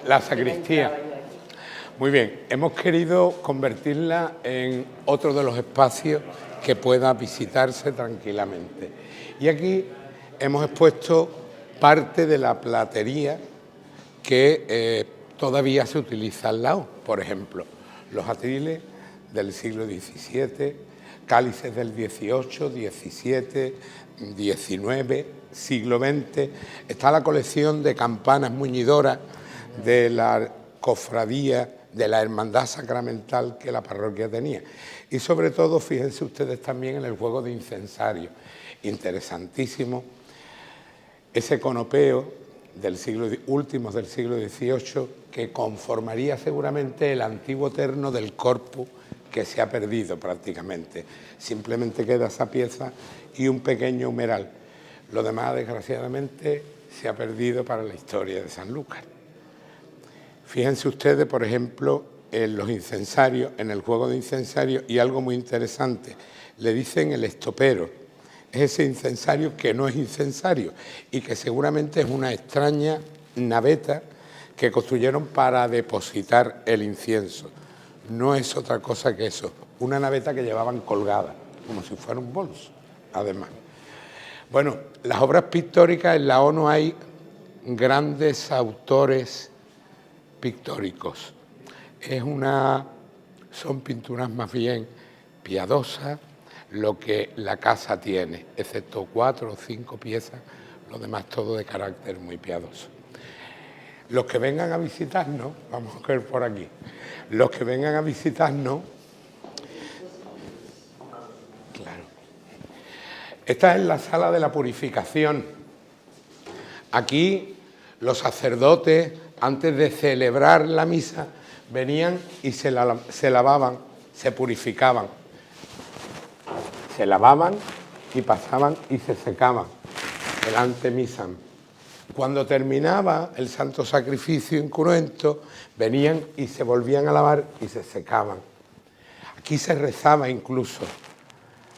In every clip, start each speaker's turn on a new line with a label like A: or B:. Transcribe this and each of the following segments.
A: La sacristía. Muy bien, hemos querido convertirla en otro de los espacios que pueda visitarse tranquilamente. Y aquí hemos expuesto parte de la platería que todavía se utiliza al lado. Por ejemplo, los atriles del siglo XVII, cálices del XVIII, XVII, XIX, siglo XX. Está la colección de campanas muñidoras de la cofradía, de la hermandad sacramental que la parroquia tenía. Y sobre todo, fíjense ustedes también en el juego de incensario. Interesantísimo. Ese conopeo últimos del siglo XVIII que conformaría seguramente el antiguo terno del corpus que se ha perdido prácticamente. Simplemente queda esa pieza y un pequeño humeral. Lo demás, desgraciadamente, se ha perdido para la historia de Sanlúcar. Fíjense ustedes, por ejemplo, en los incensarios, en el juego de incensarios, y algo muy interesante, le dicen el estopero. Es ese incensario que no es incensario y que seguramente es una extraña naveta que construyeron para depositar el incienso. No es otra cosa que eso, una naveta que llevaban colgada, como si fuera un bolso, además. Bueno, las obras pictóricas, en la ONU hay grandes autores pictóricos. Son pinturas más bien piadosas, lo que la casa tiene, excepto 4 o 5 piezas, lo demás todo de carácter muy piadoso. Los que vengan a visitarnos, vamos a ver por aquí, los que vengan a visitarnos, claro, esta es la sala de la purificación. Aquí los sacerdotes, antes de celebrar la misa, venían y se lavaban, se purificaban. Se lavaban y pasaban y se secaban el antemisam. Cuando terminaba el santo sacrificio incruento, venían y se volvían a lavar y se secaban. Aquí se rezaba incluso,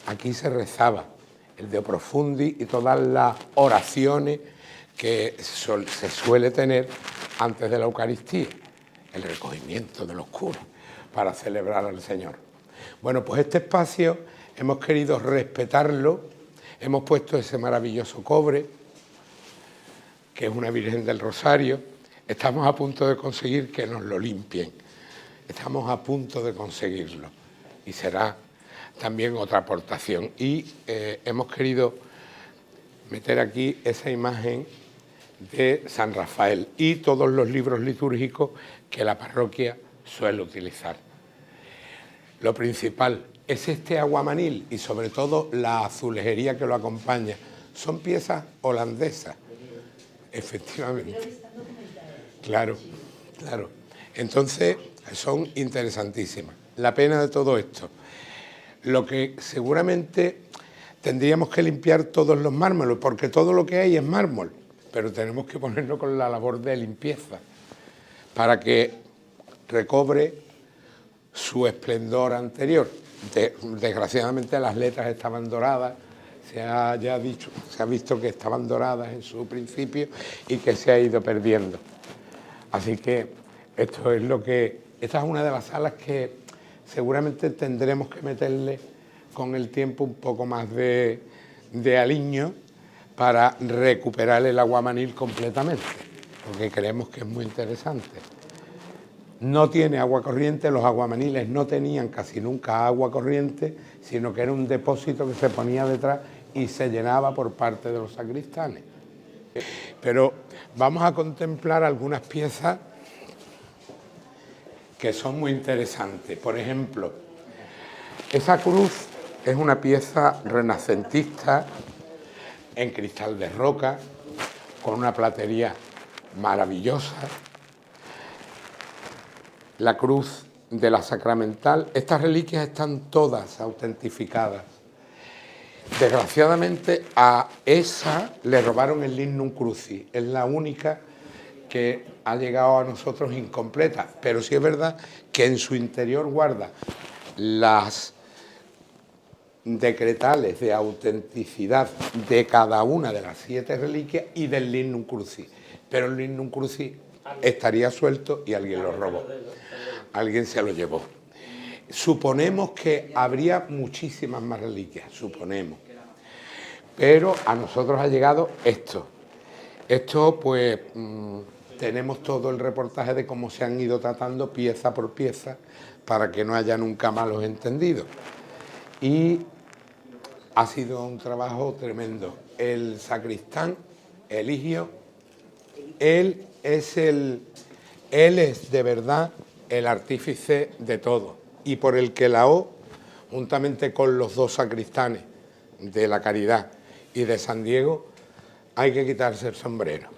A: aquí se rezaba el Deo Profundi y todas las oraciones que se suele tener antes de la Eucaristía, el recogimiento de los curas para celebrar al Señor. Bueno, pues este espacio hemos querido respetarlo, hemos puesto ese maravilloso cobre, que es una Virgen del Rosario. Estamos a punto de conseguir que nos lo limpien, estamos a punto de conseguirlo y será también otra aportación. Y hemos querido meter aquí esa imagen de San Rafael y todos los libros litúrgicos que la parroquia suele utilizar. Lo principal es este aguamanil y sobre todo la azulejería que lo acompaña. Son piezas holandesas, efectivamente. Claro, claro. Entonces son interesantísimas. La pena de todo esto, lo que seguramente tendríamos que limpiar todos los mármoles, porque todo lo que hay es mármol, pero tenemos que ponernos con la labor de limpieza para que recobre su esplendor anterior. Desgraciadamente las letras estaban doradas, se ha visto que estaban doradas en su principio y que se ha ido perdiendo. Así que esta es una de las salas que seguramente tendremos que meterle con el tiempo un poco más de aliño para recuperar el aguamanil completamente, porque creemos que es muy interesante. No tiene agua corriente, los aguamaniles no tenían casi nunca agua corriente, sino que era un depósito que se ponía detrás y se llenaba por parte de los sacristanes. Pero vamos a contemplar algunas piezas que son muy interesantes. Por ejemplo, esa cruz es una pieza renacentista en cristal de roca, con una platería maravillosa. La cruz de la sacramental, estas reliquias están todas autentificadas. Desgraciadamente a esa le robaron el lignum crucis, es la única que ha llegado a nosotros incompleta, pero sí es verdad que en su interior guarda las decretales de autenticidad de cada una de las 7 reliquias y del lignum crucis, pero el lignum crucis estaría suelto y alguien lo robó. Alguien se lo llevó. Suponemos que habría muchísimas más reliquias, suponemos. Pero a nosotros ha llegado esto. Esto, pues, tenemos todo el reportaje de cómo se han ido tratando pieza por pieza para que no haya nunca malos entendidos. Y ha sido un trabajo tremendo. El sacristán, Eligio, él es de verdad el artífice de todo y por el que la O, juntamente con los dos sacristanes de la Caridad y de San Diego, hay que quitarse el sombrero.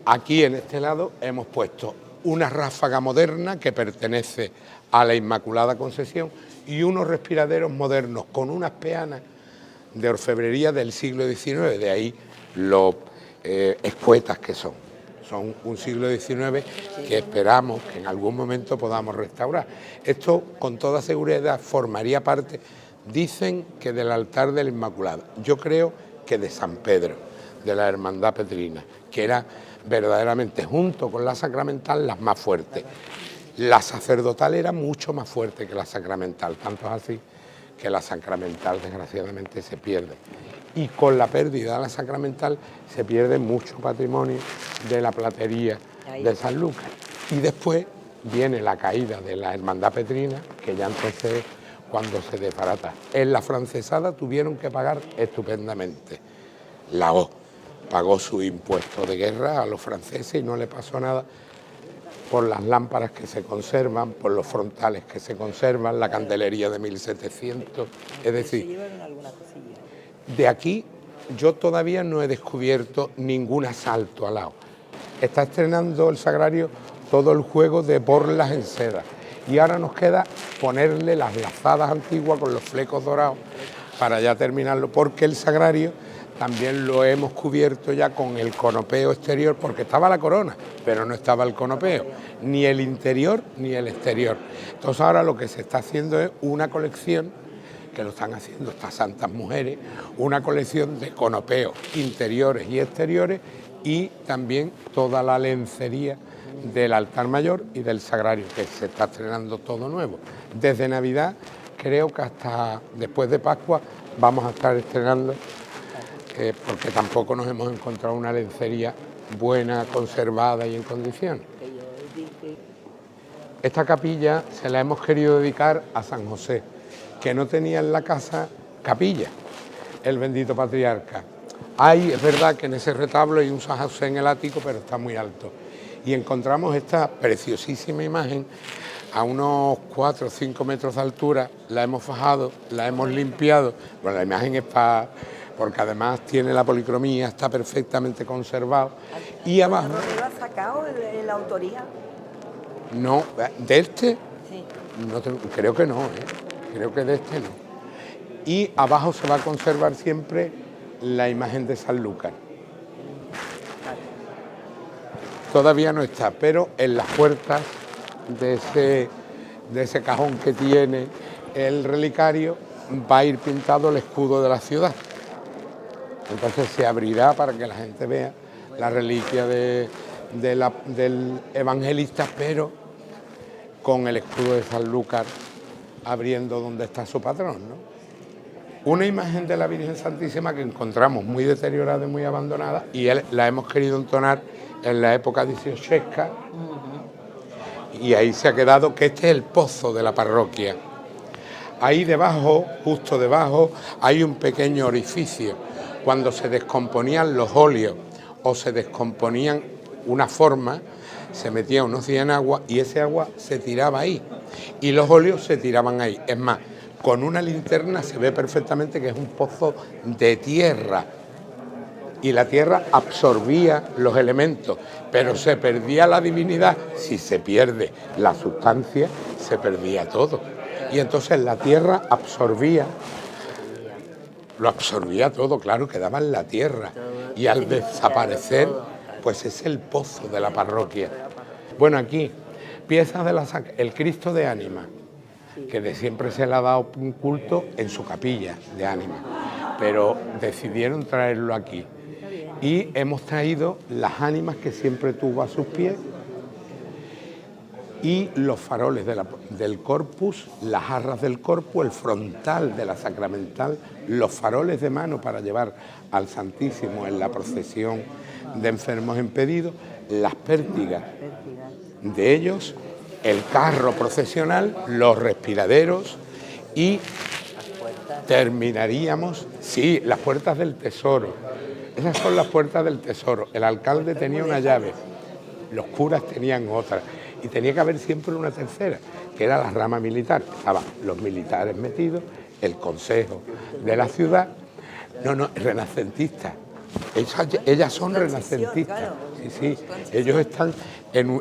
A: Aquí en este lado hemos puesto una ráfaga moderna que pertenece a la Inmaculada Concepción y unos respiraderos modernos con unas peanas de orfebrería del siglo XIX, de ahí los escuetas que son. Son un siglo XIX que esperamos que en algún momento podamos restaurar. Esto con toda seguridad formaría parte, dicen que del altar de la Inmaculada, yo creo que de San Pedro, de la Hermandad Petrina, que era verdaderamente, junto con la sacramental, las más fuertes. La sacerdotal era mucho más fuerte que la sacramental, tanto es así que la sacramental desgraciadamente se pierde. Y con la pérdida de la sacramental se pierde mucho patrimonio de la platería de San Lucas. Y después viene la caída de la Hermandad Petrina, que ya entonces es cuando se desbarata. En la francesada tuvieron que pagar estupendamente. La O pagó su impuesto de guerra a los franceses y no le pasó nada por las lámparas que se conservan, por los frontales que se conservan, la candelería de 1700, es decir, de aquí yo todavía no he descubierto ningún asalto al lado. Está estrenando el Sagrario todo el juego de borlas en seda y ahora nos queda ponerle las lazadas antiguas con los flecos dorados para ya terminarlo, porque el Sagrario también lo hemos cubierto ya con el conopeo exterior, porque estaba la corona, pero no estaba el conopeo, ni el interior ni el exterior. Entonces ahora lo que se está haciendo es una colección, que lo están haciendo estas santas mujeres, una colección de conopeos interiores y exteriores y también toda la lencería del altar mayor y del Sagrario, que se está estrenando todo nuevo. Desde Navidad creo que hasta después de Pascua vamos a estar estrenando, porque tampoco nos hemos encontrado una lencería buena, conservada y en condiciones. Esta capilla se la hemos querido dedicar a San José, que no tenía en la casa capilla, el bendito patriarca. Es verdad que en ese retablo hay un San José en el ático, pero está muy alto. Y encontramos esta preciosísima imagen a unos 4 o 5 metros de altura, la hemos fajado, la hemos limpiado. Bueno, la imagen es porque además tiene la policromía, está perfectamente conservado. Y abajo...
B: ¿Lo has sacado en la autoría?
A: No, de este,
B: sí.
A: No creo que no, creo que de este no. Y abajo se va a conservar siempre la imagen de San Lucas. Todavía no está, pero en las puertas de ese cajón que tiene el relicario va a ir pintado el escudo de la ciudad. Entonces se abrirá para que la gente vea la reliquia del evangelista, pero con el escudo de San Lucas abriendo donde está su patrón, ¿no? Una imagen de la Virgen Santísima que encontramos muy deteriorada y muy abandonada y la hemos querido entonar en la época dieciochesca y ahí se ha quedado, que este es el pozo de la parroquia. Ahí debajo, justo debajo, hay un pequeño orificio. Cuando se descomponían los óleos o se descomponían una forma, se metía unos días en agua y ese agua se tiraba ahí y los óleos se tiraban ahí. Es más, con una linterna se ve perfectamente que es un pozo de tierra y la tierra absorbía los elementos, pero se perdía la divinidad. Si se pierde la sustancia, se perdía todo. Y entonces la tierra lo absorbía todo, claro, quedaba en la tierra. Y al desaparecer, pues es el pozo de la parroquia. Bueno, aquí, piezas el Cristo de Ánima, que de siempre se le ha dado un culto en su capilla de Ánima, pero decidieron traerlo aquí. y hemos traído las ánimas que siempre tuvo a sus pies y los faroles del corpus, las arras del corpus, el frontal de la sacramental, los faroles de mano para llevar al Santísimo en la procesión de enfermos impedidos, las pértigas de ellos, el carro procesional, los respiraderos y terminaríamos, sí, las puertas del tesoro. Esas son las puertas del tesoro. El alcalde tenía una llave, los curas tenían otra. Y tenía que haber siempre una tercera, que era la rama militar. Estaban los militares metidos, el consejo de la ciudad. No, renacentistas. Ellas son renacentistas. Sí,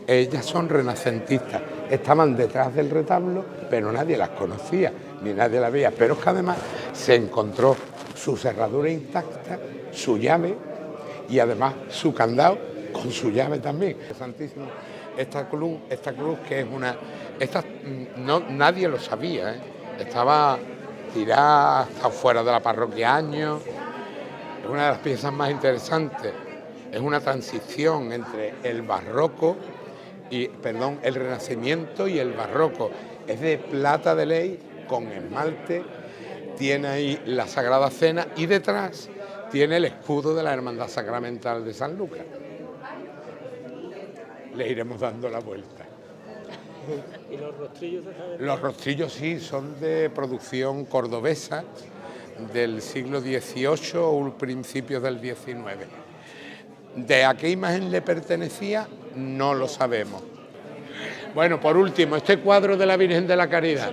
A: ellas son renacentistas. Estaban detrás del retablo, pero nadie las conocía, ni nadie las veía. Pero es que además se encontró su cerradura intacta, su llave y además su candado con su llave también. Santísimo. Esta cruz que es nadie lo sabía, ¿eh? Estaba tirada hasta fuera de la parroquia años. Es una de las piezas más interesantes. Es una transición entre el Renacimiento y el barroco. Es de plata de ley con esmalte. Tiene ahí la Sagrada Cena y detrás tiene el escudo de la Hermandad Sacramental de San Lucas. Le iremos dando la vuelta.
C: ¿Y los rostrillos?
A: Los rostrillos sí, son de producción cordobesa del siglo XVIII o principios del XIX. ¿De a qué imagen le pertenecía? No lo sabemos. Bueno, por último, este cuadro de la Virgen de la Caridad,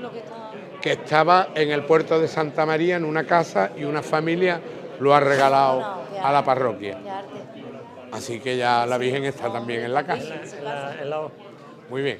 A: que estaba en el puerto de Santa María en una casa y una familia lo ha regalado a la parroquia. Así que ya la Virgen está también en la casa. Muy bien.